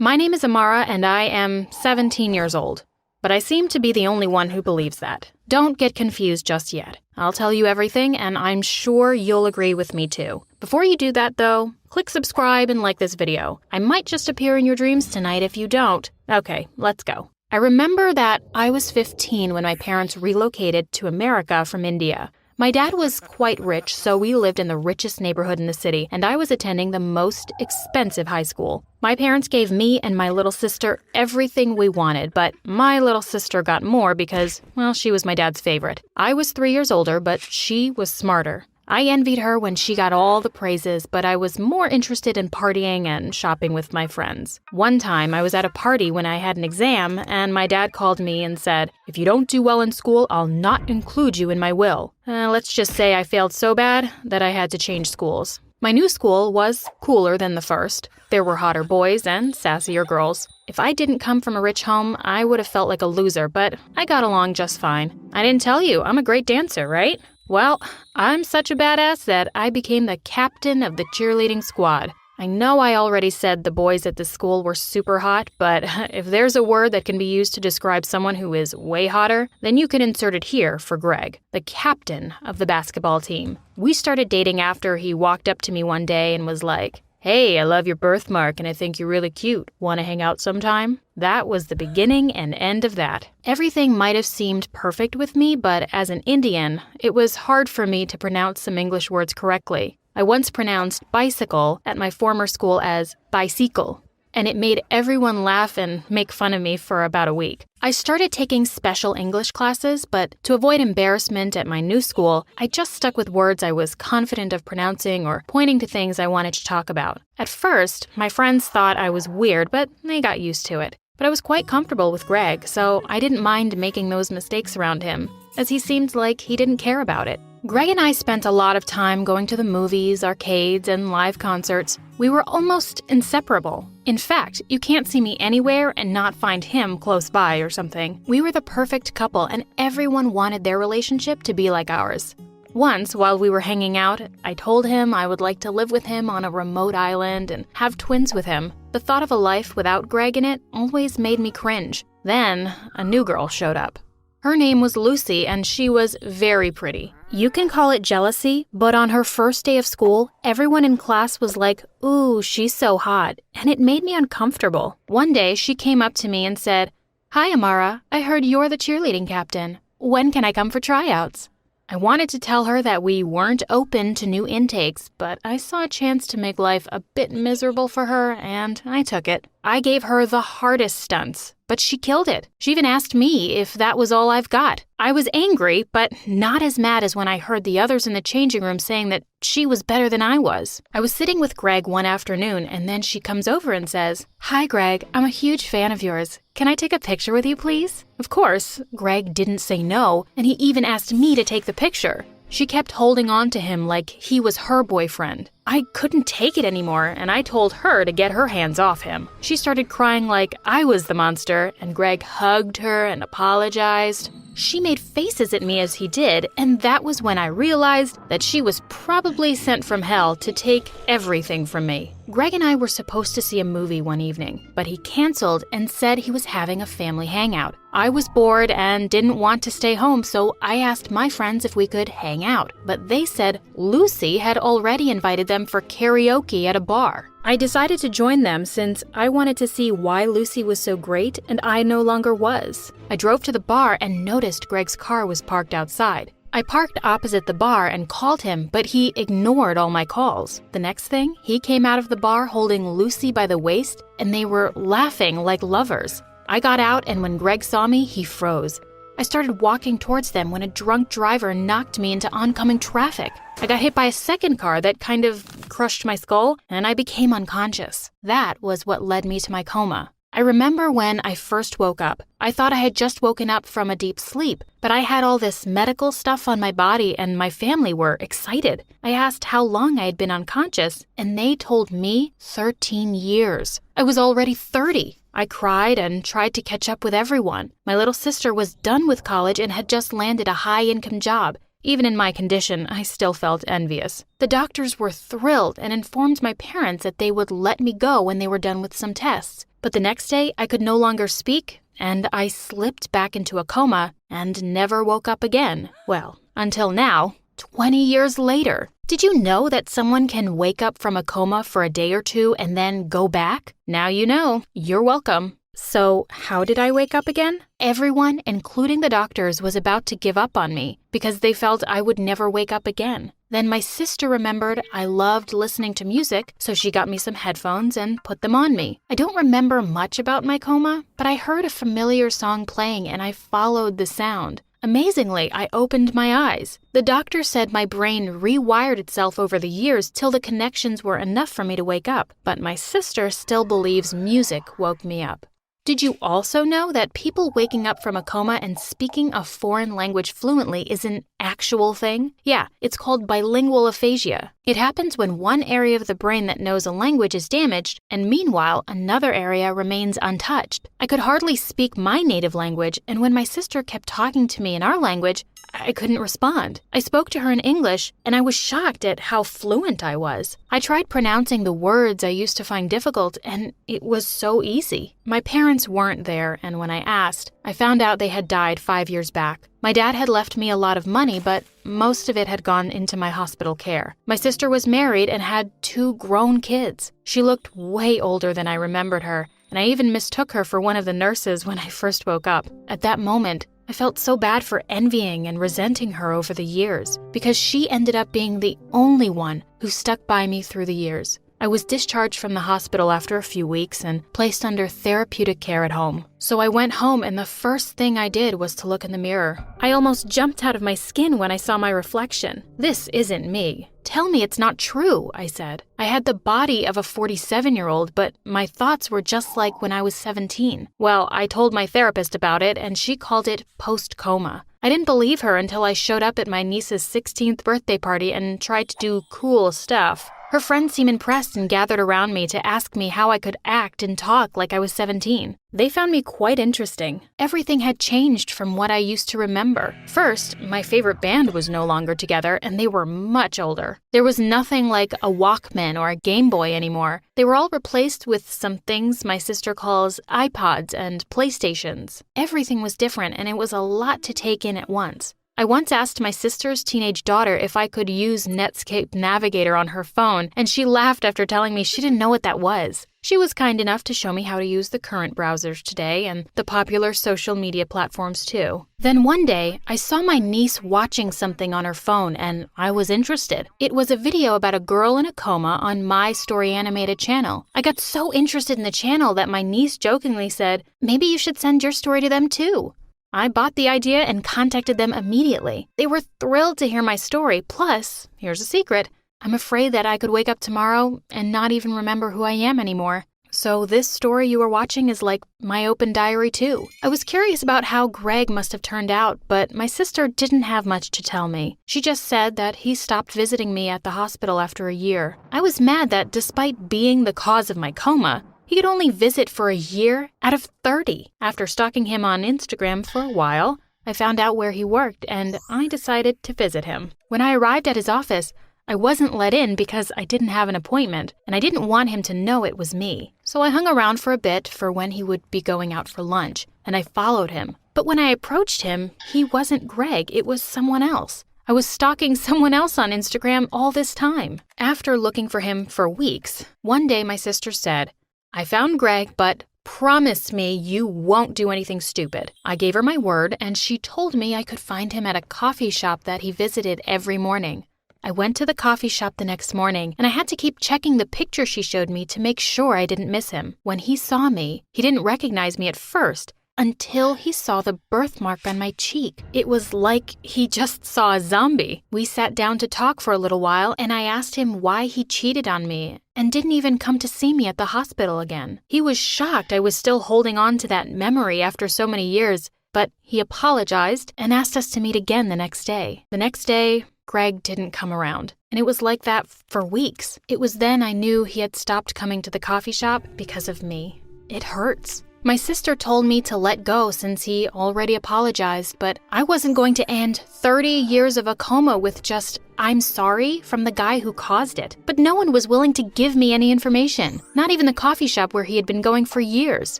My name is Amara and I am 17 years old. But I seem to be the only one who believes that. Don't get confused just yet. I'll tell you everything, and I'm sure you'll agree with me too. Before you do that, though, click subscribe and like this video. I might just appear in your dreams tonight if you don't. Okay, let's go. I remember that I was 15 when my parents relocated to America from India. My dad was quite rich, so we lived in the richest neighborhood in the city, and I was attending the most expensive high school. My parents gave me and my little sister everything we wanted, but my little sister got more because, well, she was my dad's favorite. I was 3 years older, but she was smarter. I envied her when she got all the praises, but I was more interested in partying and shopping with my friends. One time, I was at a party when I had an exam, and my dad called me and said, "If you don't do well in school, I'll not include you in my will." Let's just say I failed so bad that I had to change schools. My new school was cooler than the first. There were hotter boys and sassier girls. If I didn't come from a rich home, I would have felt like a loser, but I got along just fine. I didn't tell you, I'm a great dancer, right? Well, I'm such a badass that I became the captain of the cheerleading squad. I know I already said the boys at the school were super hot, but if there's a word that can be used to describe someone who is way hotter, then you can insert it here for Greg, the captain of the basketball team. We started dating after he walked up to me one day and was like, "Hey, I love your birthmark and I think you're really cute. Want to hang out sometime?" That was the beginning and end of that. Everything might have seemed perfect with me, but as an Indian, it was hard for me to pronounce some English words correctly. I once pronounced bicycle at my former school as bicycle, and it made everyone laugh and make fun of me for about a week. I started taking special English classes, but to avoid embarrassment at my new school, I just stuck with words I was confident of pronouncing or pointing to things I wanted to talk about. At first, my friends thought I was weird, but they got used to it. But I was quite comfortable with Greg, so I didn't mind making those mistakes around him, as he seemed like he didn't care about it. Greg and I spent a lot of time going to the movies, arcades, and live concerts. We were almost inseparable. In fact, you can't see me anywhere and not find him close by or something. We were the perfect couple, and everyone wanted their relationship to be like ours. Once, while we were hanging out, I told him I would like to live with him on a remote island and have twins with him. The thought of a life without Greg in it always made me cringe. Then, a new girl showed up. Her name was Lucy, and she was very pretty. You can call it jealousy, but on her first day of school, everyone in class was like, "Ooh, she's so hot," and it made me uncomfortable. One day, she came up to me and said, "Hi, Amara, I heard you're the cheerleading captain. When can I come for tryouts?" I wanted to tell her that we weren't open to new intakes, but I saw a chance to make life a bit miserable for her, and I took it. I gave her the hardest stunts, but she killed it. She even asked me if that was all I've got. I was angry, but not as mad as when I heard the others in the changing room saying that she was better than I was. I was sitting with Greg one afternoon, and then she comes over and says, "Hi, Greg, I'm a huge fan of yours. Can I take a picture with you, please?" Of course, Greg didn't say no, and he even asked me to take the picture. She kept holding on to him like he was her boyfriend. I couldn't take it anymore, and I told her to get her hands off him. She started crying like I was the monster, and Greg hugged her and apologized. She made faces at me as he did, and that was when I realized that she was probably sent from hell to take everything from me. Greg and I were supposed to see a movie one evening, but he canceled and said he was having a family hangout. I was bored and didn't want to stay home, so I asked my friends if we could hang out, but they said Lucy had already invited them for karaoke at a bar. I decided to join them since I wanted to see why Lucy was so great and I no longer was. I drove to the bar and noticed Greg's car was parked outside. I parked opposite the bar and called him, but he ignored all my calls. The next thing, he came out of the bar holding Lucy by the waist, and they were laughing like lovers. I got out, and when Greg saw me, he froze. I started walking towards them when a drunk driver knocked me into oncoming traffic. I got hit by a second car that kind of crushed my skull, and I became unconscious. That was what led me to my coma. I remember when I first woke up. I thought I had just woken up from a deep sleep, but I had all this medical stuff on my body and my family were excited. I asked how long I had been unconscious, and they told me 13 years. I was already 30. I cried and tried to catch up with everyone. My little sister was done with college and had just landed a high-income job. Even in my condition, I still felt envious. The doctors were thrilled and informed my parents that they would let me go when they were done with some tests. But the next day, I could no longer speak, and I slipped back into a coma and never woke up again. Well, until now, 20 years later. Did you know that someone can wake up from a coma for a day or two and then go back? Now you know. You're welcome. So, how did I wake up again? Everyone, including the doctors, was about to give up on me because they felt I would never wake up again. Then my sister remembered I loved listening to music, so she got me some headphones and put them on me. I don't remember much about my coma, but I heard a familiar song playing and I followed the sound. Amazingly, I opened my eyes. The doctor said my brain rewired itself over the years till the connections were enough for me to wake up, but my sister still believes music woke me up. Did you also know that people waking up from a coma and speaking a foreign language fluently is an actual thing? Yeah, it's called bilingual aphasia. It happens when one area of the brain that knows a language is damaged, and meanwhile, another area remains untouched. I could hardly speak my native language, and when my sister kept talking to me in our language, I couldn't respond. I spoke to her in English, and I was shocked at how fluent I was. I tried pronouncing the words I used to find difficult, and it was so easy. My parents weren't there, and when I asked, I found out they had died 5 years back. My dad had left me a lot of money, but most of it had gone into my hospital care. My sister was married and had 2 grown kids. She looked way older than I remembered her, and I even mistook her for one of the nurses when I first woke up. At that moment, I felt so bad for envying and resenting her over the years, because she ended up being the only one who stuck by me through the years. I was discharged from the hospital after a few weeks and placed under therapeutic care at home. So I went home and the first thing I did was to look in the mirror. I almost jumped out of my skin when I saw my reflection. This isn't me. Tell me it's not true, I said. I had the body of a 47-year-old, but my thoughts were just like when I was 17. Well, I told my therapist about it and she called it post-coma. I didn't believe her until I showed up at my niece's 16th birthday party and tried to do cool stuff. Her friends seemed impressed and gathered around me to ask me how I could act and talk like I was 17. They found me quite interesting. Everything had changed from what I used to remember. First, my favorite band was no longer together and they were much older. There was nothing like a Walkman or a Game Boy anymore. They were all replaced with some things my sister calls iPods and PlayStations. Everything was different and it was a lot to take in at once. I once asked my sister's teenage daughter if I could use Netscape Navigator on her phone, and she laughed after telling me she didn't know what that was. She was kind enough to show me how to use the current browsers today and the popular social media platforms too. Then one day, I saw my niece watching something on her phone and I was interested. It was a video about a girl in a coma on My Story Animated channel. I got so interested in the channel that my niece jokingly said, "Maybe you should send your story to them too." I bought the idea and contacted them immediately. They were thrilled to hear my story. Plus, here's a secret, I'm afraid that I could wake up tomorrow and not even remember who I am anymore. So this story you are watching is like my open diary too. I was curious about how Greg must have turned out, but my sister didn't have much to tell me. She just said that he stopped visiting me at the hospital after a year. I was mad that despite being the cause of my coma, he could only visit for a year out of 30. After stalking him on Instagram for a while, I found out where he worked and I decided to visit him. When I arrived at his office, I wasn't let in because I didn't have an appointment and I didn't want him to know it was me. So I hung around for a bit for when he would be going out for lunch and I followed him. But when I approached him, he wasn't Greg, it was someone else. I was stalking someone else on Instagram all this time. After looking for him for weeks, one day my sister said, "I found Greg, but promise me you won't do anything stupid." I gave her my word, and she told me I could find him at a coffee shop that he visited every morning. I went to the coffee shop the next morning, and I had to keep checking the picture she showed me to make sure I didn't miss him. When he saw me, he didn't recognize me at first, until he saw the birthmark on my cheek. It was like he just saw a zombie. We sat down to talk for a little while, and I asked him why he cheated on me and didn't even come to see me at the hospital again. He was shocked I was still holding on to that memory after so many years, but he apologized and asked us to meet again the next day. The next day, Greg didn't come around, and it was like that for weeks. It was then I knew he had stopped coming to the coffee shop because of me. It hurts. My sister told me to let go since he already apologized, but I wasn't going to end 30 years of a coma with just, "I'm sorry" from the guy who caused it. But no one was willing to give me any information, not even the coffee shop where he had been going for years.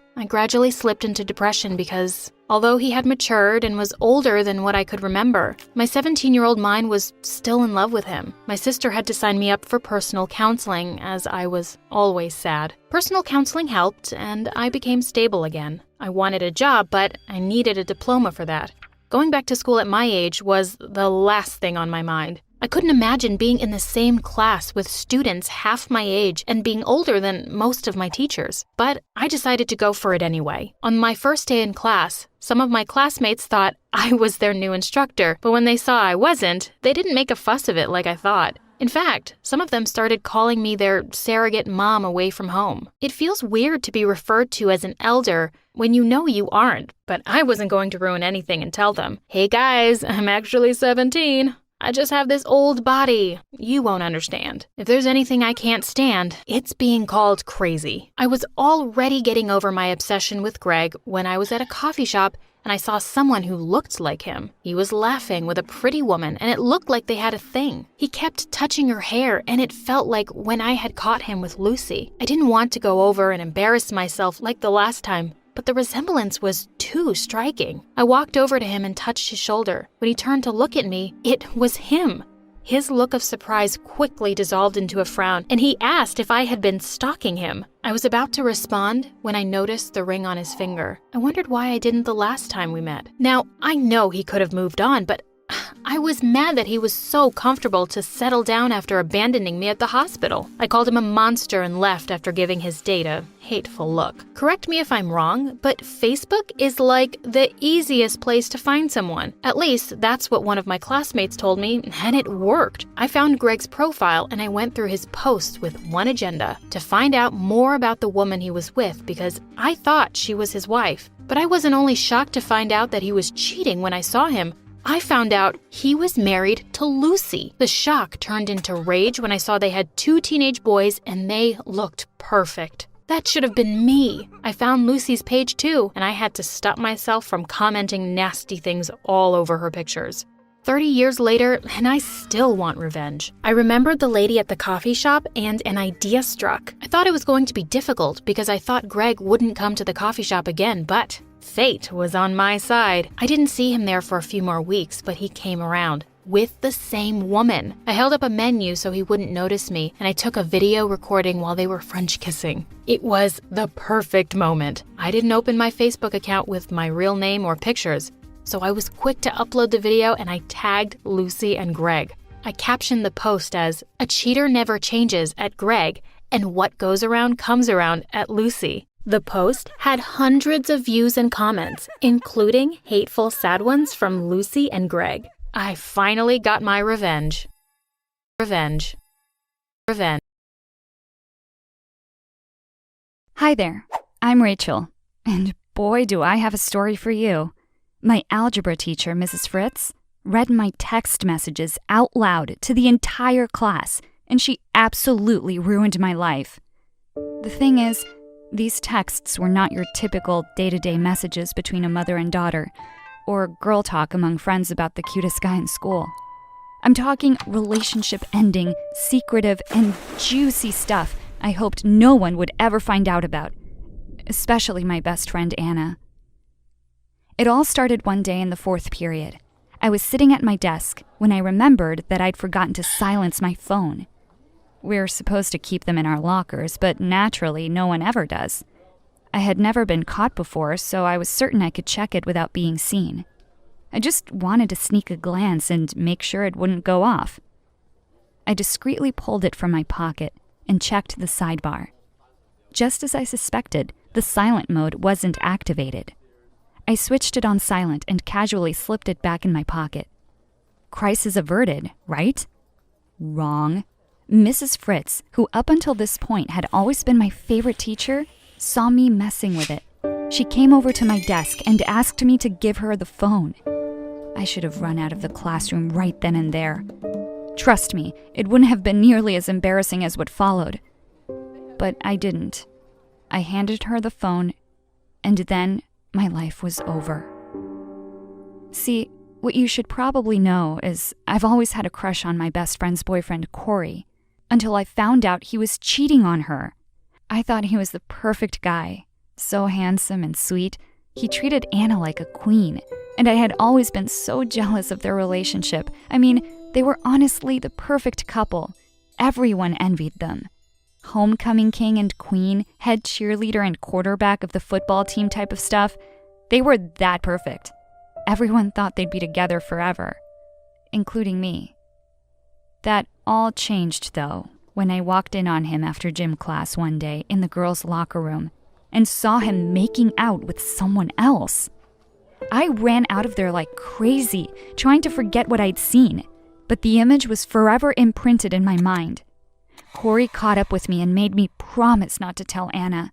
I gradually slipped into depression because, although he had matured and was older than what I could remember, my 17-year-old mind was still in love with him. My sister had to sign me up for personal counseling, as I was always sad. Personal counseling helped, and I became stable again. I wanted a job, but I needed a diploma for that. Going back to school at my age was the last thing on my mind. I couldn't imagine being in the same class with students half my age and being older than most of my teachers. But I decided to go for it anyway. On my first day in class, some of my classmates thought I was their new instructor, but when they saw I wasn't, they didn't make a fuss of it like I thought. In fact, some of them started calling me their surrogate mom away from home. It feels weird to be referred to as an elder when you know you aren't, but I wasn't going to ruin anything and tell them, "Hey guys, I'm actually 17. I just have this old body. You won't understand. If there's anything I can't stand, it's being called crazy." I was already getting over my obsession with Greg when I was at a coffee shop and I saw someone who looked like him. He was laughing with a pretty woman and it looked like they had a thing. He kept touching her hair and it felt like when I had caught him with Lucy. I didn't want to go over and embarrass myself like the last time, but the resemblance was too striking. I walked over to him and touched his shoulder. When he turned to look at me, it was him. His look of surprise quickly dissolved into a frown, and he asked if I had been stalking him. I was about to respond when I noticed the ring on his finger. I wondered why I didn't the last time we met. Now, I know he could have moved on, but I was mad that he was so comfortable to settle down after abandoning me at the hospital. I called him a monster and left after giving his date a hateful look. Correct me if I'm wrong, but Facebook is like the easiest place to find someone. At least that's what one of my classmates told me, and it worked. I found Greg's profile and I went through his posts with one agenda: to find out more about the woman he was with because I thought she was his wife. But I wasn't only shocked to find out that he was cheating when I saw him, I found out he was married to Lucy. The shock turned into rage when I saw they had 2 teenage boys and they looked perfect. That should have been me. I found Lucy's page too, and I had to stop myself from commenting nasty things all over her pictures. 30 years later, and I still want revenge. I remembered the lady at the coffee shop and an idea struck. I thought it was going to be difficult because I thought Greg wouldn't come to the coffee shop again, but fate was on my side. I didn't see him there for a few more weeks, but he came around with the same woman. I held up a menu so he wouldn't notice me, and I took a video recording while they were French kissing. It was the perfect moment. I didn't open my Facebook account with my real name or pictures, so I was quick to upload the video and I tagged Lucy and Greg. I captioned the post as, "A cheater never changes" at Greg, and "What goes around comes around" at Lucy. The post had hundreds of views and comments, including hateful sad ones from Lucy and Greg. I finally got my revenge. Revenge. Revenge. Hi there, I'm Rachel, and boy do I have a story for you. My algebra teacher, Mrs. Fritz, read my text messages out loud to the entire class, and she absolutely ruined my life. The thing is, these texts were not your typical day-to-day messages between a mother and daughter, or girl talk among friends about the cutest guy in school. I'm talking relationship-ending, secretive, and juicy stuff I hoped no one would ever find out about, especially my best friend Anna. It all started one day in the 4th period. I was sitting at my desk when I remembered that I'd forgotten to silence my phone. We're supposed to keep them in our lockers, but naturally no one ever does. I had never been caught before, so I was certain I could check it without being seen. I just wanted to sneak a glance and make sure it wouldn't go off. I discreetly pulled it from my pocket and checked the sidebar. Just as I suspected, the silent mode wasn't activated. I switched it on silent and casually slipped it back in my pocket. Crisis averted, right? Wrong. Mrs. Fritz, who up until this point had always been my favorite teacher, saw me messing with it. She came over to my desk and asked me to give her the phone. I should have run out of the classroom right then and there. Trust me, it wouldn't have been nearly as embarrassing as what followed. But I didn't. I handed her the phone, And then my life was over. See, what you should probably know is I've always had a crush on my best friend's boyfriend, Corey, until I found out he was cheating on her. I thought he was the perfect guy, so handsome and sweet. He treated Anna like a queen, and I had always been so jealous of their relationship. I mean, they were honestly the perfect couple. Everyone envied them. Homecoming king and queen, head cheerleader and quarterback of the football team type of stuff. They were that perfect. Everyone thought they'd be together forever, including me. That all changed, though, when I walked in on him after gym class one day in the girls' locker room and saw him making out with someone else. I ran out of there like crazy, trying to forget what I'd seen, but the image was forever imprinted in my mind. Corey caught up with me and made me promise not to tell Anna.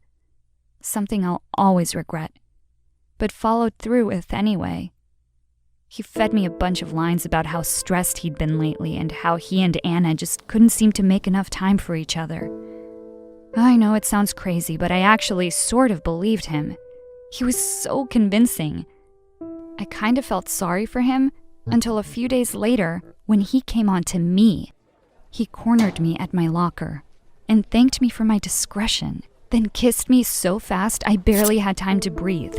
Something I'll always regret, but followed through with anyway. He fed me a bunch of lines about how stressed he'd been lately and how he and Anna just couldn't seem to make enough time for each other. I know it sounds crazy, but I actually sort of believed him. He was so convincing. I kind of felt sorry for him until a few days later when he came on to me. He cornered me at my locker and thanked me for my discretion, then kissed me so fast I barely had time to breathe.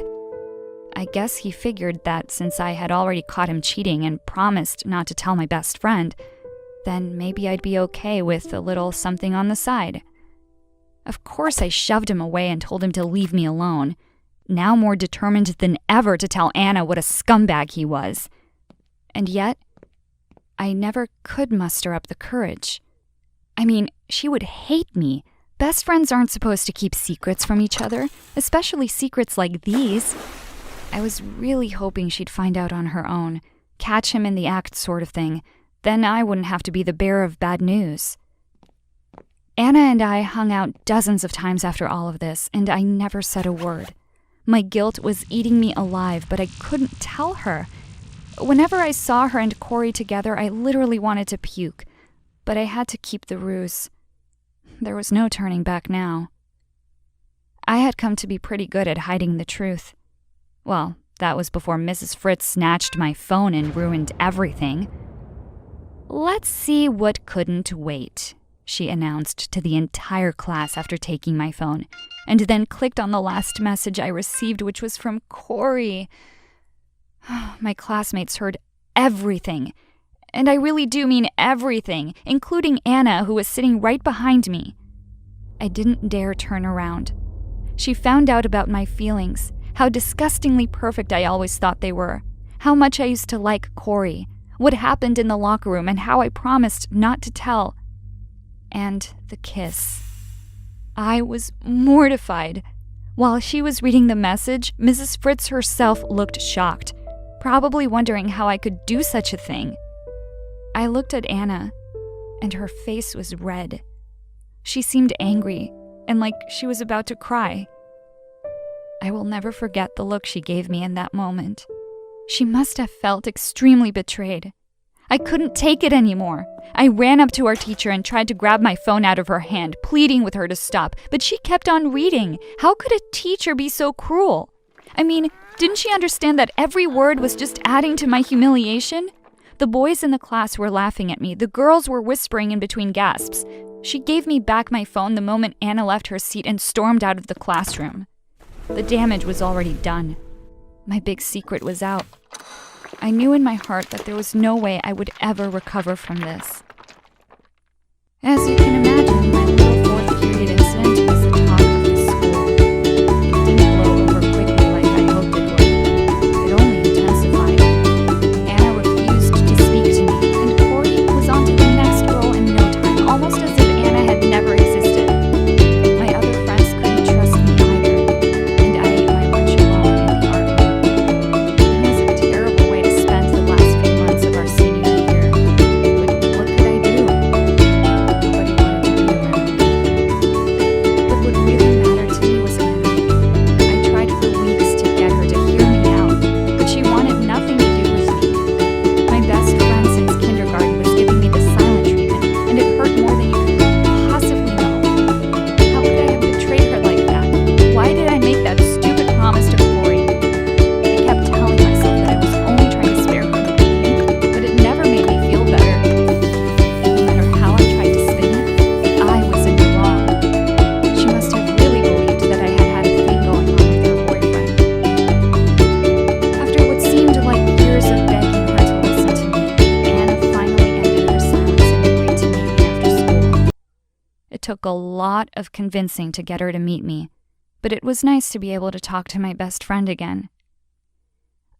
I guess he figured that since I had already caught him cheating and promised not to tell my best friend, then maybe I'd be okay with a little something on the side. Of course I shoved him away and told him to leave me alone, now more determined than ever to tell Anna what a scumbag he was. And yet, I never could muster up the courage. I mean, she would hate me. Best friends aren't supposed to keep secrets from each other, especially secrets like these. I was really hoping she'd find out on her own, catch him in the act sort of thing. Then I wouldn't have to be the bearer of bad news. Anna and I hung out dozens of times after all of this, and I never said a word. My guilt was eating me alive, but I couldn't tell her. Whenever I saw her and Corey together, I literally wanted to puke, but I had to keep the ruse. There was no turning back now. I had come to be pretty good at hiding the truth. Well, that was before Mrs. Fritz snatched my phone and ruined everything. "Let's see what couldn't wait," she announced to the entire class after taking my phone, and then clicked on the last message I received, which was from Corey. My classmates heard everything, and I really do mean everything, including Anna, who was sitting right behind me. I didn't dare turn around. She found out about my feelings, how disgustingly perfect I always thought they were, how much I used to like Corey, what happened in the locker room, and how I promised not to tell. And the kiss. I was mortified. While she was reading the message, Mrs. Fritz herself looked shocked, probably wondering how I could do such a thing. I looked at Anna, and her face was red. She seemed angry, and like she was about to cry. I will never forget the look she gave me in that moment. She must have felt extremely betrayed. I couldn't take it anymore. I ran up to our teacher and tried to grab my phone out of her hand, pleading with her to stop, but she kept on reading. How could a teacher be so cruel? I mean, didn't she understand that every word was just adding to my humiliation? The boys in the class were laughing at me. The girls were whispering in between gasps. She gave me back my phone the moment Anna left her seat and stormed out of the classroom. The damage was already done. My big secret was out. I knew in my heart that there was no way I would ever recover from this. As you can imagine, my little fourth period incident was the talk of the school. It didn't blow over quickly like I hoped it would. It only intensified. Anna refused to speak to me, and Corey was on to the next girl in no time, almost as if Anna had never existed. My other friends couldn't trust me either, and I ate my lunch alone in the art room. It was a terrible way to spend the last few months of our senior year. But what could I do? Nobody wanted to be around. took a lot of convincing to get her to meet me, but it was nice to be able to talk to my best friend again.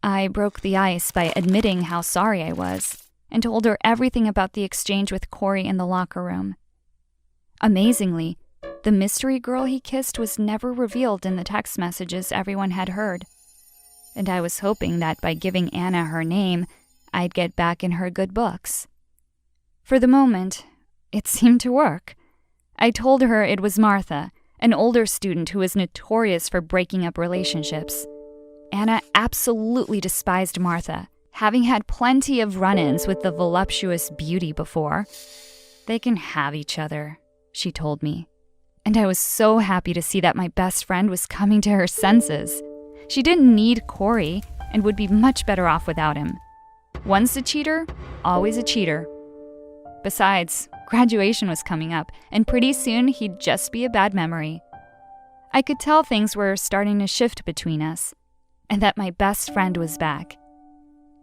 I broke the ice by admitting how sorry I was and told her everything about the exchange with Corey in the locker room. Amazingly, the mystery girl he kissed was never revealed in the text messages everyone had heard, and I was hoping that by giving Anna her name, I'd get back in her good books. For the moment, it seemed to work. I told her it was Martha, an older student who was notorious for breaking up relationships. Anna absolutely despised Martha, having had plenty of run-ins with the voluptuous beauty before. They can have each other, she told me. And I was so happy to see that my best friend was coming to her senses. She didn't need Corey and would be much better off without him. Once a cheater, always a cheater. Besides, graduation was coming up, and pretty soon he'd just be a bad memory. I could tell things were starting to shift between us, and that my best friend was back.